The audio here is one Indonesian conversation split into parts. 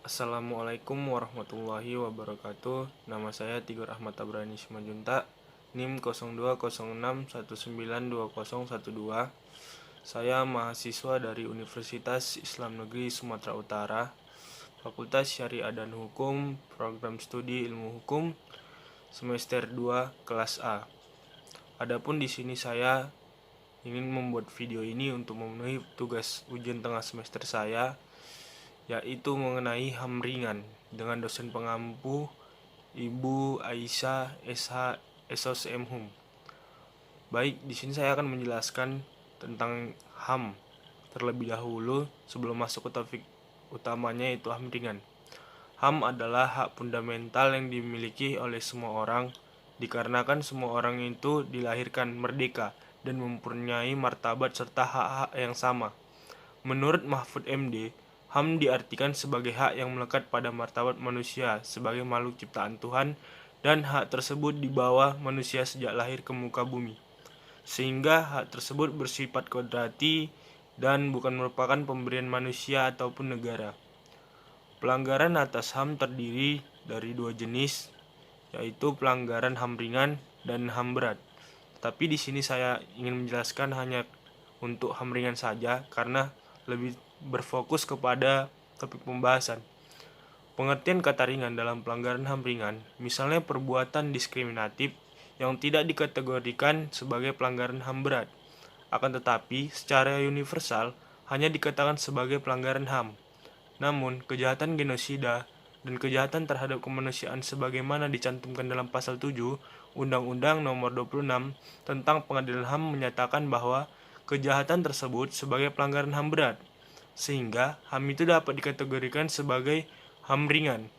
Assalamualaikum warahmatullahi wabarakatuh. Nama saya Tigor Ahmad Tabrani Simanjuntak, NIM 0206192012. Saya mahasiswa dari Universitas Islam Negeri Sumatera Utara, Fakultas Syariah dan Hukum, Program Studi Ilmu Hukum, semester 2, kelas A. Adapun di sini saya ingin membuat video ini untuk memenuhi tugas ujian tengah semester saya, yaitu mengenai HAM ringan dengan dosen pengampu Ibu Aisyah SH SOCM Hum. Baik, di sini saya akan menjelaskan tentang HAM terlebih dahulu sebelum masuk ke topik utamanya, yaitu HAM ringan. HAM adalah hak fundamental yang dimiliki oleh semua orang, dikarenakan semua orang itu dilahirkan merdeka dan mempunyai martabat serta hak-hak yang sama. Menurut Mahfud MD, HAM diartikan sebagai hak yang melekat pada martabat manusia sebagai makhluk ciptaan Tuhan, dan hak tersebut dibawa manusia sejak lahir ke muka bumi, sehingga hak tersebut bersifat kodrati dan bukan merupakan pemberian manusia ataupun negara. Pelanggaran atas HAM terdiri dari dua jenis, yaitu pelanggaran HAM ringan dan HAM berat. Tapi di sini saya ingin menjelaskan hanya untuk HAM ringan saja karena lebih berfokus kepada topik pembahasan. Pengertian kata ringan dalam pelanggaran HAM ringan, misalnya perbuatan diskriminatif yang tidak dikategorikan sebagai pelanggaran HAM berat, akan tetapi secara universal hanya dikatakan sebagai pelanggaran HAM. Namun, kejahatan genosida dan kejahatan terhadap kemanusiaan sebagaimana dicantumkan dalam pasal 7 Undang-Undang Nomor 26 tentang Pengadilan HAM menyatakan bahwa kejahatan tersebut sebagai pelanggaran HAM berat, sehingga HAM itu dapat dikategorikan sebagai HAM ringan.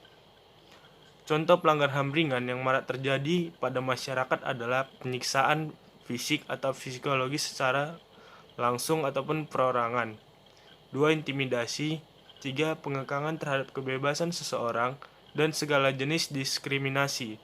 Contoh pelanggaran HAM ringan yang marak terjadi pada masyarakat adalah penyiksaan fisik atau psikologis secara langsung ataupun perorangan. 2. Intimidasi. 3. Pengekangan terhadap kebebasan seseorang dan segala jenis diskriminasi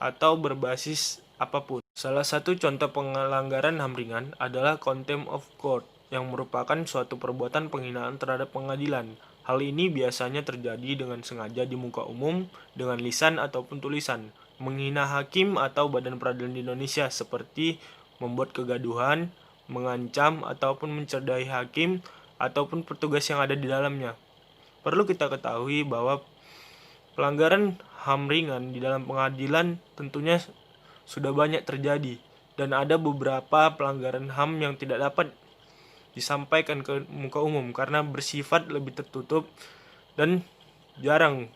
atau berbasis apapun. Salah satu contoh pelanggaran HAM ringan adalah contempt of court, yang merupakan suatu perbuatan penghinaan terhadap pengadilan. Hal ini biasanya terjadi dengan sengaja di muka umum dengan lisan ataupun tulisan, menghina hakim atau badan peradilan di Indonesia seperti membuat kegaduhan, mengancam ataupun mencerdai hakim ataupun petugas yang ada di dalamnya. Perlu kita ketahui bahwa pelanggaran HAM ringan di dalam pengadilan tentunya sudah banyak terjadi, dan ada beberapa pelanggaran HAM yang tidak dapat disampaikan ke muka umum karena bersifat lebih tertutup dan jarang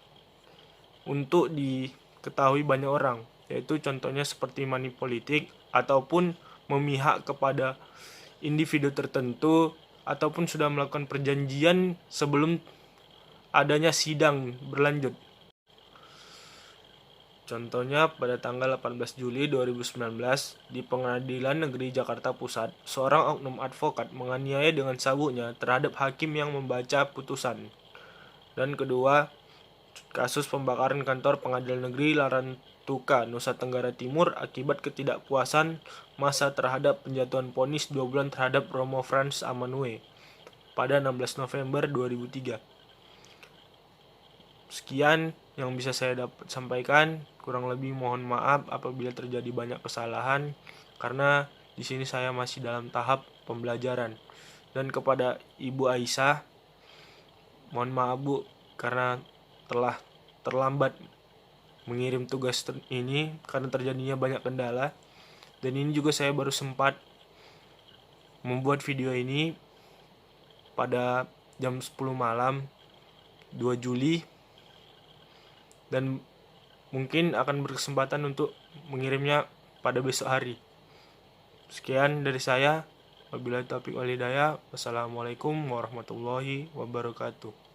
untuk diketahui banyak orang, yaitu contohnya seperti money politik ataupun memihak kepada individu tertentu ataupun sudah melakukan perjanjian sebelum adanya sidang berlanjut. Contohnya pada tanggal 18 Juli 2019 di Pengadilan Negeri Jakarta Pusat, seorang oknum advokat menganiaya dengan sabuknya terhadap hakim yang membaca putusan. Dan kedua, kasus pembakaran kantor Pengadilan Negeri Larantuka, Nusa Tenggara Timur akibat ketidakpuasan massa terhadap penjatuhan vonis 2 bulan terhadap Romo Frans Amanue pada 16 November 2003. Sekian yang bisa saya dapat sampaikan. Kurang lebih mohon maaf apabila terjadi banyak kesalahan karena di sini saya masih dalam tahap pembelajaran. Dan kepada Ibu Aisyah, mohon maaf Bu karena telah terlambat mengirim tugas ini karena terjadinya banyak kendala. Dan ini juga saya baru sempat membuat video ini pada jam 10 malam 2 Juli dan mungkin akan berkesempatan untuk mengirimnya pada besok hari. Sekian dari saya. Wabillahi taufiq wal hidayah. Wassalamualaikum warahmatullahi wabarakatuh.